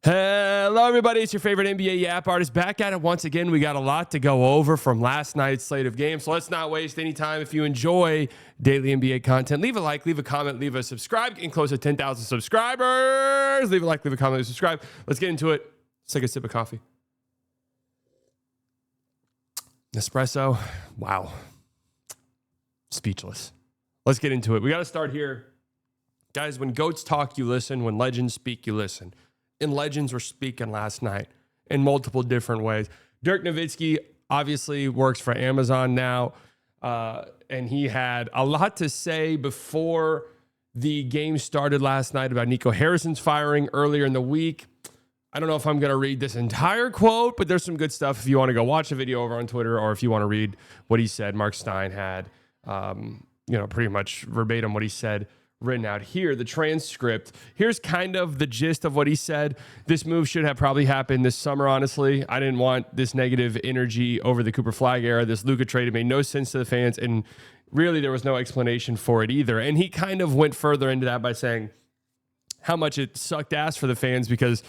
Hello, everybody. It's your favorite NBA Yap artist back at it once again. We got a lot to go over from last night's slate of games, so let's not waste any time. If you enjoy daily NBA content, leave a like, leave a comment, leave a subscribe. Getting close to 10,000 subscribers. Leave a like, leave a comment, leave a subscribe. Let's get into it. Let's take a sip of coffee. Espresso. Wow. Speechless. Let's get into it. We got to start here. Guys, when GOATs talk, you listen. When legends speak, you listen. And legends were speaking last night in multiple different ways. Dirk Nowitzki obviously works for Amazon now, and he had a lot to say before the game started last night about Nico Harrison's firing earlier in the week. I don't know if I'm going to read this entire quote, but there's some good stuff if you want to go watch the video over on Twitter, or if you want to read what he said. Mark Stein had, pretty much verbatim what he said written out here, the transcript. Here's kind of the gist of what he said. This move should have probably happened this summer, honestly. I didn't want this negative energy over the Cooper Flag era. This Luka trade, it made no sense to the fans, and really there was no explanation for it either. And he kind of went further into that by saying how much it sucked ass for the fans, because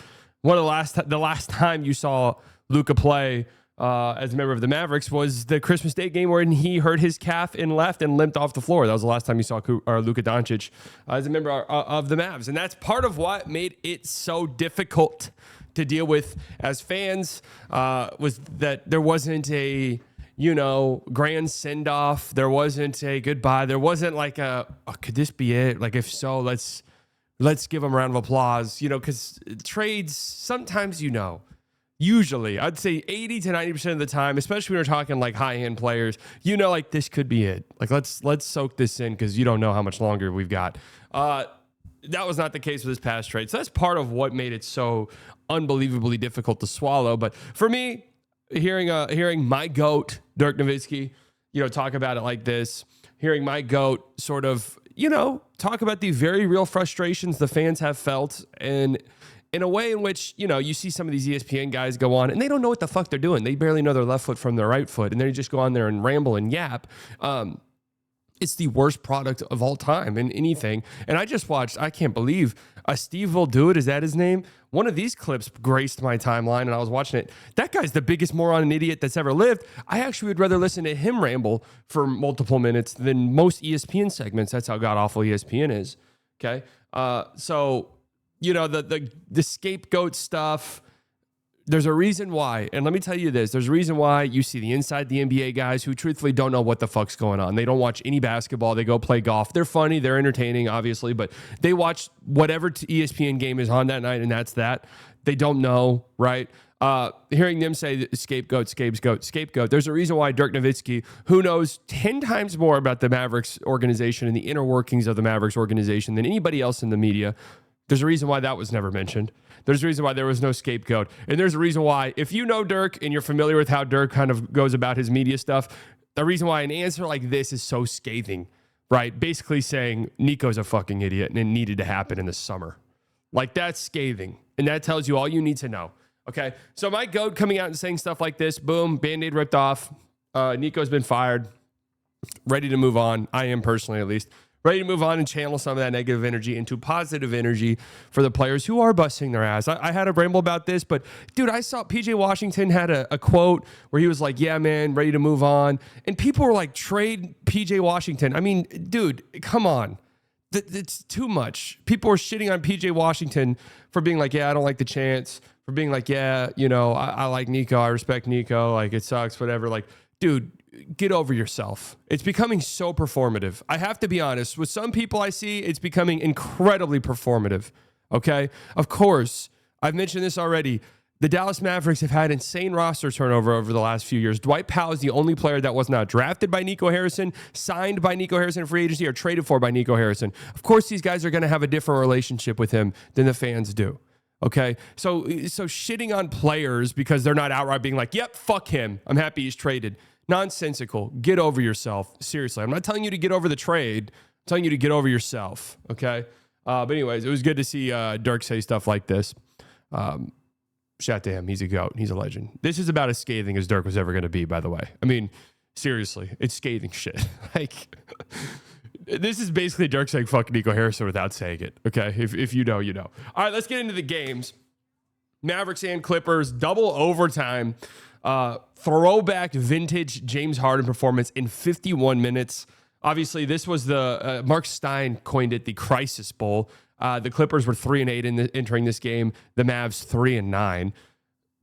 the last time you saw Luka play as a member of the Mavericks was the Christmas Day game where he hurt his calf and left and limped off the floor. That was the last time you saw Luka Doncic as a member of the Mavs. And that's part of what made it so difficult to deal with as fans, was that there wasn't a, grand send-off. There wasn't a goodbye. There wasn't like could this be it? Like, if so, let's give them a round of applause, because trades, sometimes, usually, I'd say 80 to 90% of the time, especially when we're talking like high-end players, like this could be it. Like, let's soak this in, because you don't know how much longer we've got. That was not the case with this past trade. So that's part of what made it so unbelievably difficult to swallow. But for me, hearing my GOAT, Dirk Nowitzki, talk about it like this, hearing my GOAT sort of, talk about the very real frustrations the fans have felt, and in a way in which, you see some of these ESPN guys go on and they don't know what the fuck they're doing. They barely know their left foot from their right foot, and they just go on there and ramble and yap. It's the worst product of all time in anything. And I just watched, I can't believe, Steve will do it. Is that his name? One of these clips graced my timeline, and I was watching it. That guy's the biggest moron and idiot that's ever lived. I actually would rather listen to him ramble for multiple minutes than most ESPN segments. That's how god-awful ESPN is. Okay? So, the scapegoat stuff, there's a reason why. And let me tell you this. There's a reason why you see the inside the NBA guys who truthfully don't know what the fuck's going on. They don't watch any basketball. They go play golf. They're funny. They're entertaining, obviously. But they watch whatever ESPN game is on that night, and that's that. They don't know, right? Hearing them say scapegoat, scapegoat. There's a reason why Dirk Nowitzki, who knows 10 times more about the Mavericks organization and the inner workings of the Mavericks organization than anybody else in the media, there's a reason why that was never mentioned. There's a reason why there was no scapegoat. And there's a reason why, if you know Dirk and you're familiar with how Dirk kind of goes about his media stuff, the reason why an answer like this is so scathing, right? Basically saying Nico's a fucking idiot and it needed to happen in the summer. Like, that's scathing. And that tells you all you need to know. Okay? So my GOAT coming out and saying stuff like this, boom, Band-Aid ripped off. Nico's been fired. Ready to move on. I am personally, at least. Ready to move on and channel some of that negative energy into positive energy for the players who are busting their ass. I had a ramble about this, but dude, I saw PJ Washington had a quote where he was like, yeah, man, ready to move on. And people were like, trade PJ Washington. I mean, dude, come on. It's too much. People were shitting on PJ Washington for being like, yeah, I don't like the chance. For being like, yeah, I like Nico. I respect Nico. Like, it sucks, whatever. Like, dude, get over yourself. It's becoming so performative. I have to be honest. With some people I see, it's becoming incredibly performative. Okay? Of course, I've mentioned this already. The Dallas Mavericks have had insane roster turnover over the last few years. Dwight Powell is the only player that was not drafted by Nico Harrison, signed by Nico Harrison in free agency, or traded for by Nico Harrison. Of course, these guys are going to have a different relationship with him than the fans do. Okay? So shitting on players because they're not outright being like, yep, fuck him. I'm happy he's traded. Nonsensical. Get over yourself. Seriously. I'm not telling you to get over the trade. I'm telling you to get over yourself. Okay? But anyways, it was good to see Dirk say stuff like this. Shout to him. He's a GOAT. He's a legend. This is about as scathing as Dirk was ever going to be, by the way. I mean, seriously, it's scathing shit. Like, this is basically Dirk saying fuck Nico Harrison without saying it. Okay? If you know, you know. All right, let's get into the games. Mavericks and Clippers, double overtime. Throwback vintage James Harden performance in 51 minutes. Obviously, this was the Mark Stein coined it the Crisis Bowl. The Clippers were 3-8 entering this game. The Mavs 3-9.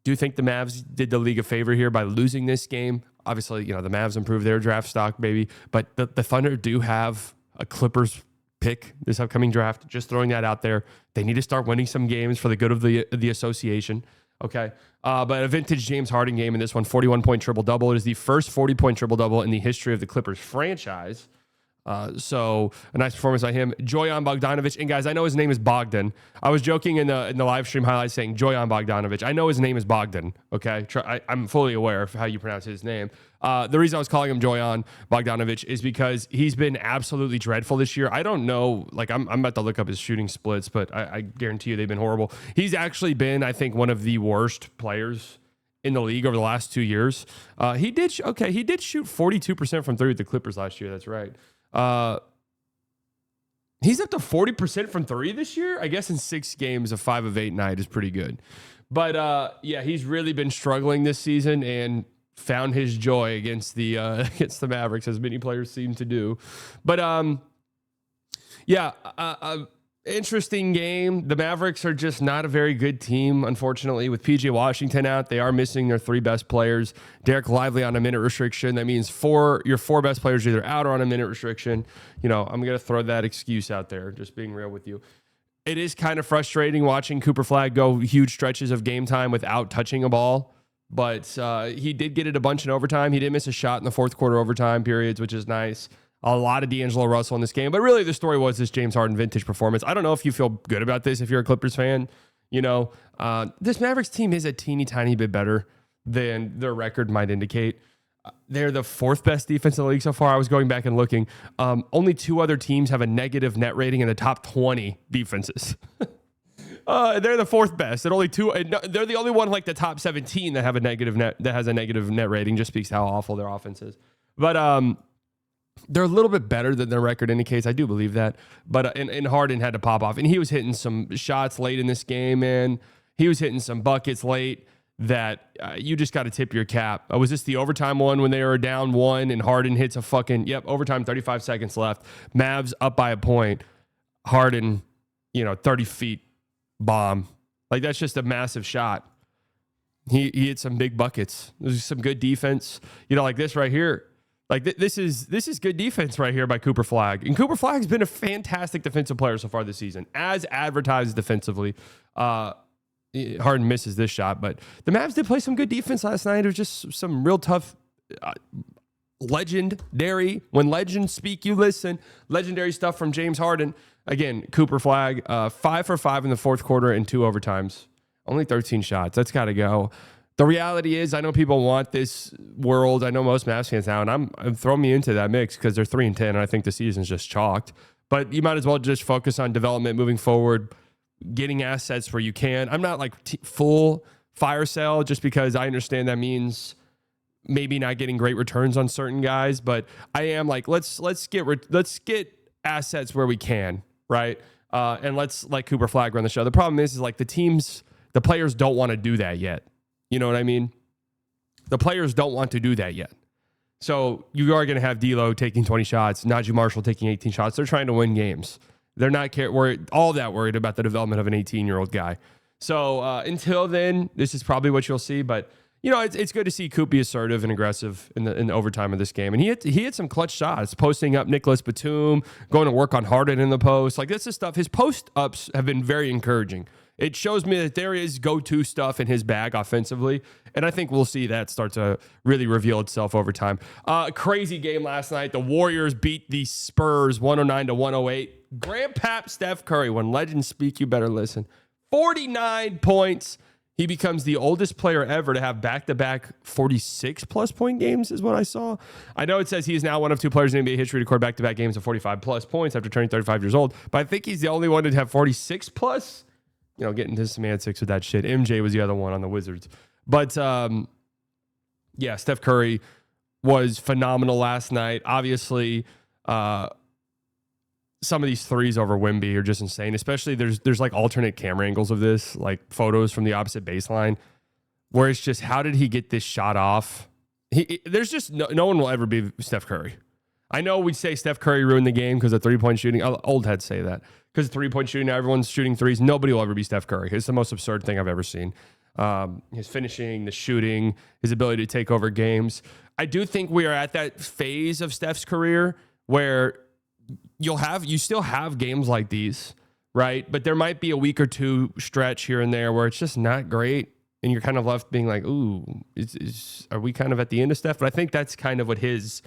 Do you think the Mavs did the league a favor here by losing this game? Obviously, the Mavs improved their draft stock, baby. But the Thunder do have a Clippers pick this upcoming draft. Just throwing that out there. They need to start winning some games for the good of the association. Okay. But a vintage James Harden game in this one, 41-point triple-double. It is the first 40-point triple-double in the history of the Clippers franchise. So a nice performance by him. Jojan Bogdanovic. And guys, I know his name is Bogdan. I was joking in the live stream highlights saying Jojan Bogdanovic. I know his name is Bogdan. Okay. I'm fully aware of how you pronounce his name. The reason I was calling him Jojan Bogdanovic is because he's been absolutely dreadful this year. I don't know. I'm about to look up his shooting splits, but I guarantee you they've been horrible. He's actually been, I think, one of the worst players in the league over the last 2 years. He did shoot 42% from three with the Clippers last year. That's right. He's up to 40% from three this year. I guess in 6 games, a 5 of 8 night is pretty good. But he's really been struggling this season and found his joy against the Mavericks, as many players seem to do. But interesting game. The Mavericks are just not a very good team, unfortunately. With PJ Washington out, they are missing their 3 best players. Dirk Lively on a minute restriction. That means your 4 best players are either out or on a minute restriction. I'm going to throw that excuse out there, just being real with you. It is kind of frustrating watching Cooper Flag go huge stretches of game time without touching a ball. But he did get it a bunch in overtime. He did miss a shot in the fourth quarter overtime periods, which is nice. A lot of D'Angelo Russell in this game. But really, the story was this James Harden vintage performance. I don't know if you feel good about this if you're a Clippers fan. This Mavericks team is a teeny tiny bit better than their record might indicate. They're the 4th best defense in the league so far. I was going back and looking. Only 2 other teams have a negative net rating in the top 20 defenses. They're the 4th best. And only 2. They're the only one like the top 17 that have a negative net that has a negative net rating. Just speaks to how awful their offense is. But they're a little bit better than their record indicates. I do believe that. But and Harden had to pop off, and he was hitting some shots late in this game, and he was hitting some buckets late that you just got to tip your cap. Was this the overtime one when they were down 1 and Harden hits a overtime, 35 seconds left. Mavs up by a point. Harden, 30 feet. Bomb. That's just a massive shot. He hit some big buckets. There's some good defense. Like this right here. This is good defense right here by Cooper Flag. And Cooper Flag's been a fantastic defensive player so far this season, as advertised defensively. Harden misses this shot, but the Mavs did play some good defense last night. It was just some real tough legendary. When legends speak, you listen. Legendary stuff from James Harden. Again, Cooper Flag, 5 for 5 in the fourth quarter and 2 overtimes. Only 13 shots. That's got to go. The reality is, I know people want this world. I know most Mavs fans now, and I'm throwing me into that mix because they're 3-10, and I think the season's just chalked. But you might as well just focus on development moving forward, getting assets where you can. I'm not full fire sale just because I understand that means maybe not getting great returns on certain guys, but I am let's get assets where we can, right? And let's let Cooper Flag run the show. The problem is the players don't want to do that yet. You know what I mean? The players don't want to do that yet. So you are going to have D'Lo taking 20 shots, Najee Marshall taking 18 shots. They're trying to win games. They're not worried about the development of an 18-year-old guy. So until then, this is probably what you'll see. But it's good to see Coop be assertive and aggressive in the overtime of this game. And he had some clutch shots, posting up Nicholas Batum, going to work on Harden in the post. This is stuff. His post ups have been very encouraging. It shows me that there is go-to stuff in his bag offensively, and I think we'll see that start to really reveal itself over time. Crazy game last night. The Warriors beat the Spurs 109-108. Grandpap Steph Curry, when legends speak, you better listen. 49 points. He becomes the oldest player ever to have back-to-back 46-plus point games is what I saw. I know it says he is now one of 2 players in NBA history to record back-to-back games of 45-plus points after turning 35 years old, but I think he's the only one to have 46-plus. Getting into semantics with that shit. MJ was the other one on the Wizards. But, Steph Curry was phenomenal last night. Obviously, some of these threes over Wemby are just insane. Especially there's like alternate camera angles of this, like photos from the opposite baseline, where it's just, how did he get this shot off? There's just no one will ever be Steph Curry. I know we say Steph Curry ruined the game because of three-point shooting. Old heads say that. Because of three-point shooting, now everyone's shooting threes. Nobody will ever be Steph Curry. It's the most absurd thing I've ever seen. His finishing, the shooting, his ability to take over games. I do think we are at that phase of Steph's career where you still have games like these, right? But there might be a week or two stretch here and there where it's just not great, and you're kind of left being like, ooh, are we kind of at the end of Steph? But I think that's kind of what his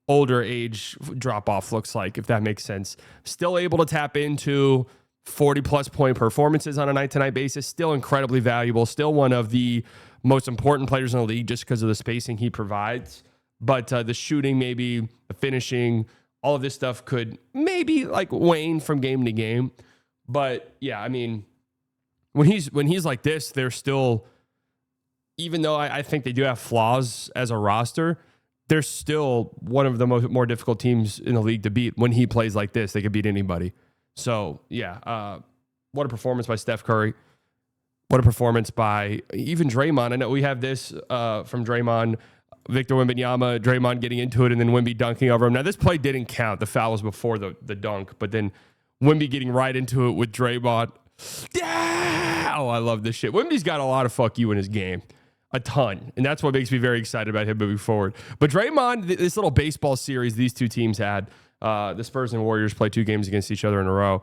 older age drop-off looks like, if that makes sense. Still able to tap into 40-plus point performances on a night-to-night basis, still incredibly valuable, still one of the most important players in the league just because of the spacing he provides. But the shooting, maybe the finishing, all of this stuff could maybe like wane from game to game. But yeah, I mean, when he's like this, they're still, even though I think they do have flaws as a roster, they're still one of the more difficult teams in the league to beat. When he plays like this, they could beat anybody. So yeah, what a performance by Steph Curry. What a performance by even Draymond. I know we have this from Draymond, Victor Wembanyama, Draymond getting into it, and then Wemby dunking over him. Now, this play didn't count. The foul was before the dunk, but then Wemby getting right into it with Draymond. Yeah! Oh, I love this shit. Wemby's got a lot of fuck you in his game. A ton. And that's what makes me very excited about him moving forward. But Draymond, this little baseball series these two teams had, the Spurs and Warriors play 2 games against each other in a row.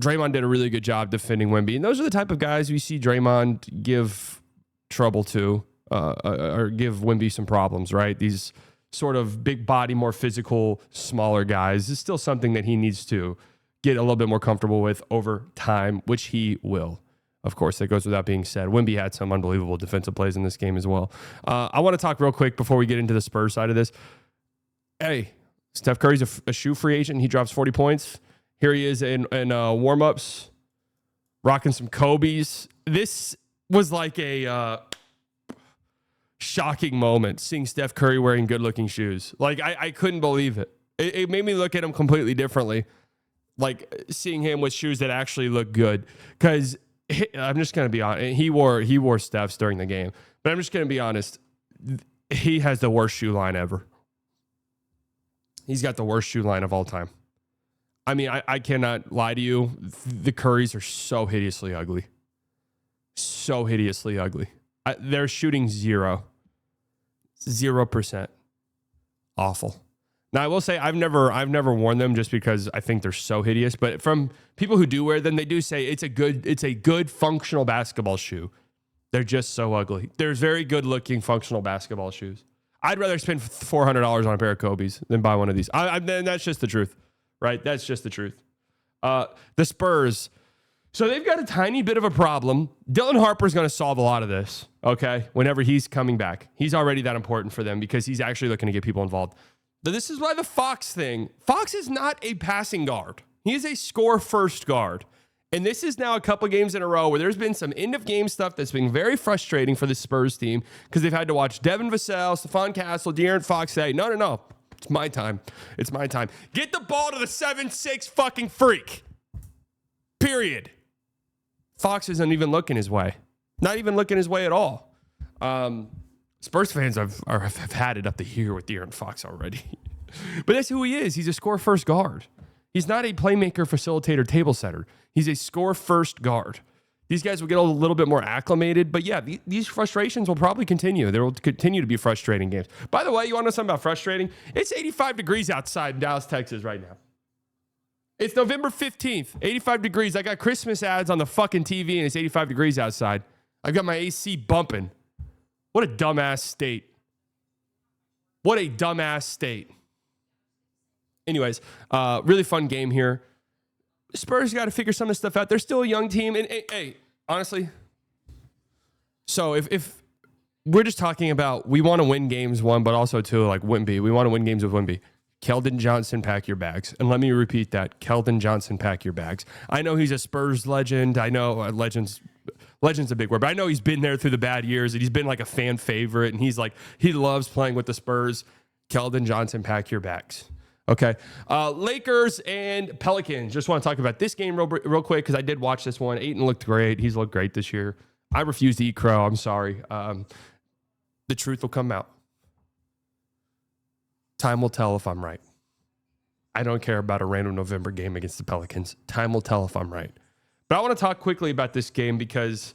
Draymond did a really good job defending Wemby. And those are the type of guys you see Draymond give trouble to, or give Wemby some problems, right? These sort of big body, more physical, smaller guys is still something that he needs to get a little bit more comfortable with over time, which he will. Of course, that goes without being said. Wemby had some unbelievable defensive plays in this game as well. I want to talk real quick before we get into the Spurs side of this. Hey, Steph Curry's a shoe free agent. He drops 40 points. Here he is in warm-ups, rocking some Kobe's. This was like a shocking moment, seeing Steph Curry wearing good-looking shoes. Like, I couldn't believe it. It made me look at him completely differently, like seeing him with shoes that actually look good. Because I'm just going to be honest. He wore Steph's during the game. But I'm just going to be honest. He has the worst shoe line ever. He's got the worst shoe line of all time. I mean, I cannot lie to you. The Currys are so hideously ugly. So hideously ugly. They're shooting 0%. Awful. Now, I will say I've never worn them just because I think they're so hideous. But from people who do wear them, they do say it's a good functional basketball shoe. They're just so ugly. There's very good looking functional basketball shoes. I'd rather spend $400 on a pair of Kobe's than buy one of these. That's just the truth, right? That's just the truth. The Spurs. So they've got a tiny bit of a problem. Dylan Harper's going to solve a lot of this, okay, whenever he's coming back. He's already that important for them because he's actually looking to get people involved. But this is why the Fox thing. Fox is not a passing guard. He is a score-first guard. And this is now a couple games in a row where there's been some end-of-game stuff that's been very frustrating for the Spurs team because they've had to watch Devin Vassell, Stephon Castle, De'Aaron Fox say, no. It's my time. It's my time. Get the ball to the 7'6" fucking freak. Period. Fox isn't even looking his way. Not even looking his way at all. Spurs fans have had it up to here with De'Aaron Fox already. But that's who he is. He's a score-first guard. He's not a playmaker, facilitator, table setter. He's a score-first guard. These guys will get a little bit more acclimated. But yeah, these frustrations will probably continue. There will continue to be frustrating games. By the way, you want to know something about frustrating? It's 85 degrees outside in Dallas, Texas right now. It's November 15th, 85 degrees. I got Christmas ads on the fucking TV, and it's 85 degrees outside. I've got my AC bumping. What a dumbass state. What a dumbass state. Anyways, really fun game here. Spurs got to figure some of this stuff out. They're still a young team. And hey, honestly, so if we're just talking about we want to win games, one, but also two, like Wemby. We want to win games with Wemby. Keldon Johnson, pack your bags. And let me repeat that. Keldon Johnson, pack your bags. I know he's a Spurs legend. I know legend's a big word, but I know he's been there through the bad years and he's been like a fan favorite. And he loves playing with the Spurs. Keldon Johnson, pack your bags. Okay. Lakers and Pelicans. Just want to talk about this game real quick because I did watch this one. Ayton looked great. He's looked great this year. I refuse to eat crow. I'm sorry. The truth will come out. Time will tell if I'm right. I don't care about a random November game against the Pelicans. Time will tell if I'm right. But I want to talk quickly about this game because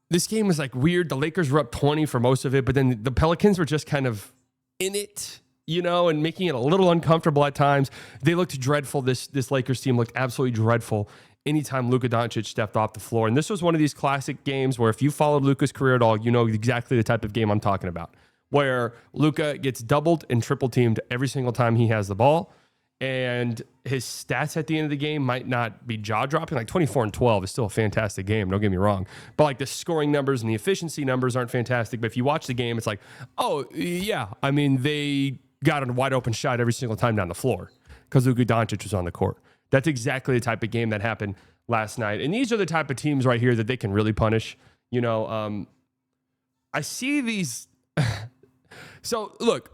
this game was like weird. The Lakers were up 20 for most of it, but then the Pelicans were just kind of in it, and making it a little uncomfortable at times. They looked dreadful. This Lakers team looked absolutely dreadful anytime Luka Doncic stepped off the floor. And this was one of these classic games where if you followed Luka's career at all, you know exactly the type of game I'm talking about, where Luka gets doubled and triple teamed every single time he has the ball. And his stats at the end of the game might not be jaw-dropping. Like 24 and 12 is still a fantastic game, don't get me wrong. But like the scoring numbers and the efficiency numbers aren't fantastic. But if you watch the game, it's like, oh, yeah. I mean, they got a wide open shot every single time down the floor because Luka Doncic was on the court. That's exactly the type of game that happened last night. And these are the type of teams right here that they can really punish. I see these. So, look.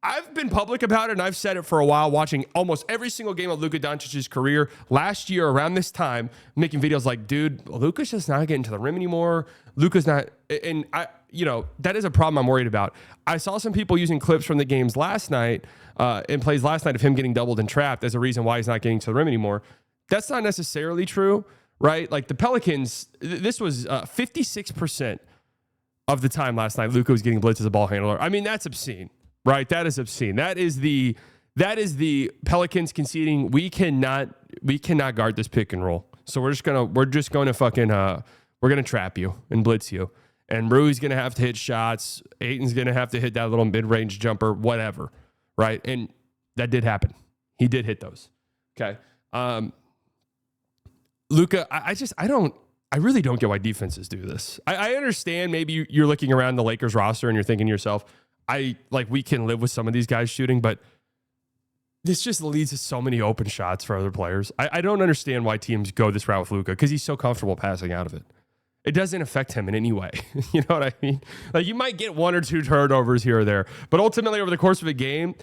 I've been public about it, and I've said it for a while, watching almost every single game of Luka Doncic's career. Last year, around this time, making videos like, dude, Luka's just not getting to the rim anymore. Luka's not, and that is a problem I'm worried about. I saw some people using clips from the games last night, and plays last night of him getting doubled and trapped as a reason why he's not getting to the rim anymore. That's not necessarily true, right? Like the Pelicans, this was 56% of the time last night, Luka was getting blitzed as a ball handler. I mean, that's obscene. Right, that is obscene. That is the Pelicans conceding. We cannot guard this pick and roll. So we're just gonna fucking we're gonna trap you and blitz you. And Rui's gonna have to hit shots. Ayton's gonna have to hit that little mid-range jumper, whatever. Right, and that did happen. He did hit those. Okay, Luka, I really don't get why defenses do this. I understand maybe you're looking around the Lakers roster and you're thinking to yourself, we can live with some of these guys shooting, but this just leads to so many open shots for other players. I don't understand why teams go this route with Luka because he's so comfortable passing out of it. It doesn't affect him in any way. You know what I mean? Like you might get one or two turnovers here or there, but ultimately over the course of a game,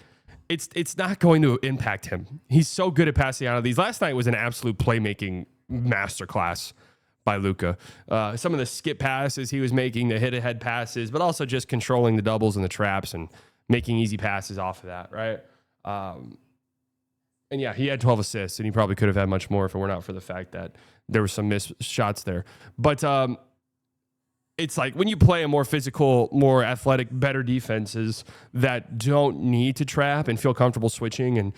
it's not going to impact him. He's so good at passing out of these. Last night was an absolute playmaking masterclass by Luka. Some of the skip passes he was making, the hit-ahead passes, but also just controlling the doubles and the traps and making easy passes off of that, right? And yeah, he had 12 assists, and he probably could have had much more if it were not for the fact that there were some missed shots there. But it's like when you play a more physical, more athletic, better defenses that don't need to trap and feel comfortable switching and,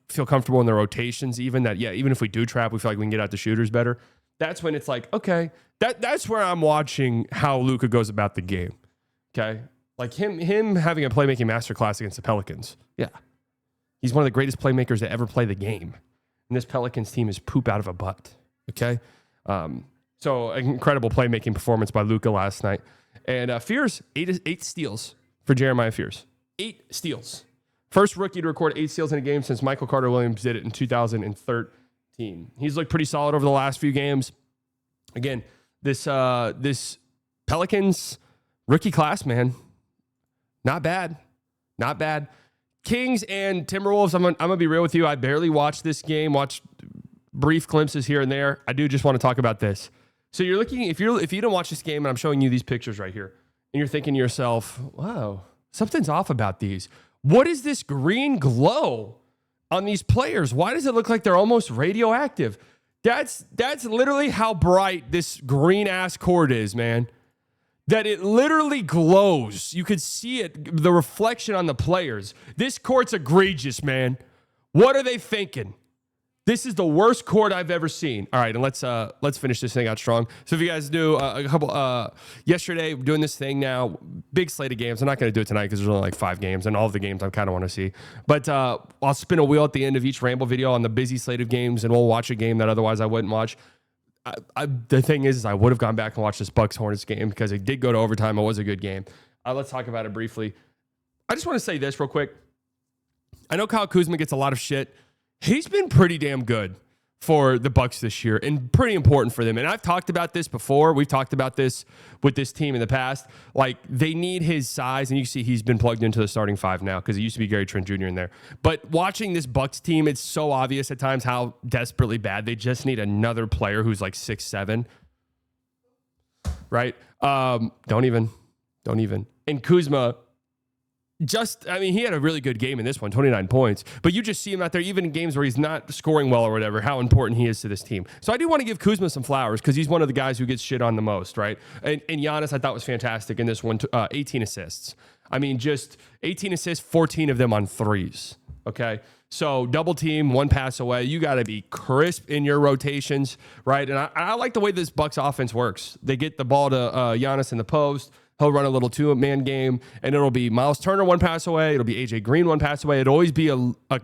feel comfortable in their rotations even if we do trap, we feel like we can get out the shooters better. That's when it's like, okay, that's where I'm watching how Luka goes about the game. Okay. Like him having a playmaking masterclass against the Pelicans. Yeah. He's one of the greatest playmakers to ever play the game. And this Pelicans team is poop out of a butt. Okay. So an incredible playmaking performance by Luka last night. And Fears, eight steals for Jeremiah Fears. 8 steals. First rookie to record 8 steals in a game since Michael Carter-Williams did it in 2013. He's looked pretty solid over the last few games. Again, this Pelicans rookie class, man, not bad. Kings and Timberwolves, I'm gonna be real with you. I barely watched this game, watched brief glimpses here and there. I do just want to talk about this. So you're looking, if you don't watch this game, and I'm showing you these pictures right here, and you're thinking to yourself, wow, something's off about these. What is this green glow on these players? Why does it look like they're almost radioactive? That's literally how bright this green ass court is, man. That it literally glows. You could see it, the reflection on the players. This court's egregious, man. What are they thinking? This is the worst court I've ever seen. All right, and let's finish this thing out strong. So if you guys do a couple yesterday, we're doing this thing now, big slate of games. I'm not going to do it tonight because there's only like 5 games, and all of the games I kind of want to see. But I'll spin a wheel at the end of each Ramble video on the busy slate of games, and we'll watch a game that otherwise I wouldn't watch. The thing is I would have gone back and watched this Bucks Hornets game because it did go to overtime. It was a good game. Let's talk about it briefly. I just want to say this real quick. I know Kyle Kuzma gets a lot of shit. He's been pretty damn good for the Bucks this year and pretty important for them. And I've talked about this before. We've talked about this with this team in the past. Like, they need his size, and you see he's been plugged into the starting five now because it used to be Gary Trent Jr. in there. But watching this Bucks team, it's so obvious at times how desperately bad they just need another player who's like 6'7", right? Don't even. And Kuzma, he had a really good game in this one, 29 points. But you just see him out there, even in games where he's not scoring well or whatever, how important he is to this team. So I do want to give Kuzma some flowers because he's one of the guys who gets shit on the most, right? And Giannis, I thought, was fantastic in this one, 18 assists. Just 18 assists, 14 of them on threes, okay? So double team, one pass away. You got to be crisp in your rotations, right? And I like the way this Bucks offense works. They get the ball to Giannis in the post. He'll run a little two-man game, and it'll be Miles Turner one pass away. It'll be A.J. Green one pass away. It'll always be a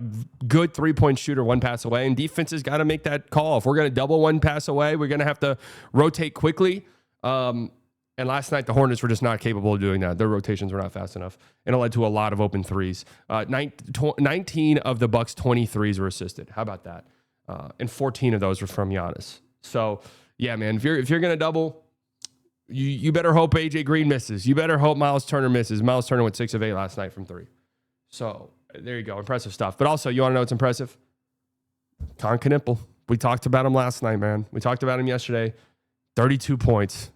good three-point shooter one pass away, and defenses got to make that call. If we're going to double one pass away, we're going to have to rotate quickly. And last night, the Hornets were just not capable of doing that. Their rotations were not fast enough, and it led to a lot of open threes. 19 of the Bucks' 23s were assisted. How about that? And 14 of those were from Giannis. So, yeah, man, if you're going to double, You better hope A.J. Green misses. You better hope Miles Turner misses. Miles Turner went 6 of 8 last night from 3. So there you go. Impressive stuff. But also, you want to know what's impressive? Knueppel. We talked about him last night, man. We talked about him yesterday. 32 points.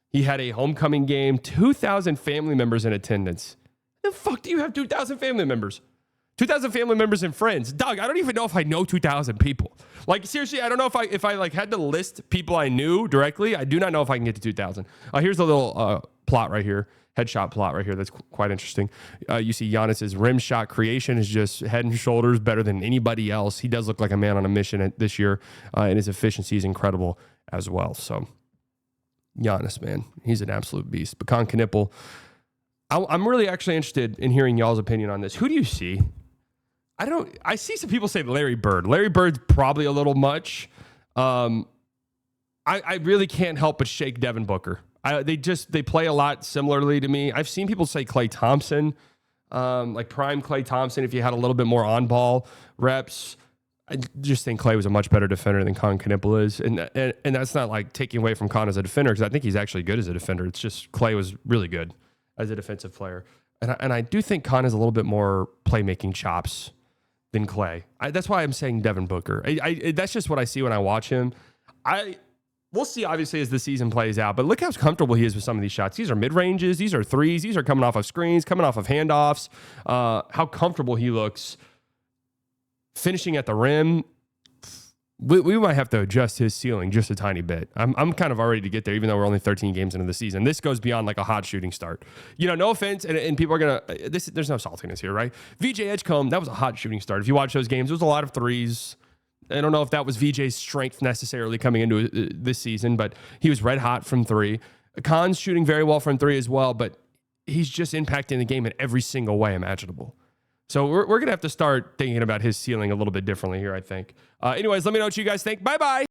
He had a homecoming game. 2,000 family members in attendance. The fuck do you have 2,000 family members? 2,000 family members and friends. Doug, I don't even know if I know 2,000 people. Like, seriously, I don't know if I like had to list people I knew directly. I do not know if I can get to 2,000. Here's a little plot right here. Headshot plot right here. That's quite interesting. You see Giannis's rim shot creation is just head and shoulders better than anybody else. He does look like a man on a mission this year, and his efficiency is incredible as well. So, Giannis, man, he's an absolute beast. But Knueppel, I'm really actually interested in hearing y'all's opinion on this. Who do you see? I see some people say Larry Bird. Larry Bird's probably a little much. I really can't help but shake Devin Booker. They play a lot similarly to me. I've seen people say Klay Thompson, like prime Klay Thompson, if you had a little bit more on-ball reps. I just think Klay was a much better defender than Knueppel is. And that's not like taking away from Con as a defender, because I think he's actually good as a defender. It's just Klay was really good as a defensive player. And I do think Con has a little bit more playmaking chops than Klay. That's why I'm saying Devin Booker. That's just what I see when I watch him. We'll see, obviously, as the season plays out, but look how comfortable he is with some of these shots. These are mid-ranges. These are threes. These are coming off of screens, coming off of handoffs. How comfortable he looks finishing at the rim. We might have to adjust his ceiling just a tiny bit. I'm kind of ready to get there, even though we're only 13 games into the season. This goes beyond like a hot shooting start. No offense, and people are going to... There's no saltiness here, right? VJ Edgecombe, that was a hot shooting start. If you watch those games, it was a lot of threes. I don't know if that was VJ's strength necessarily coming into this season, but he was red hot from 3. Khan's shooting very well from 3 as well, but he's just impacting the game in every single way imaginable. So we're going to have to start thinking about his ceiling a little bit differently here, I think. Anyways, let me know what you guys think. Bye-bye.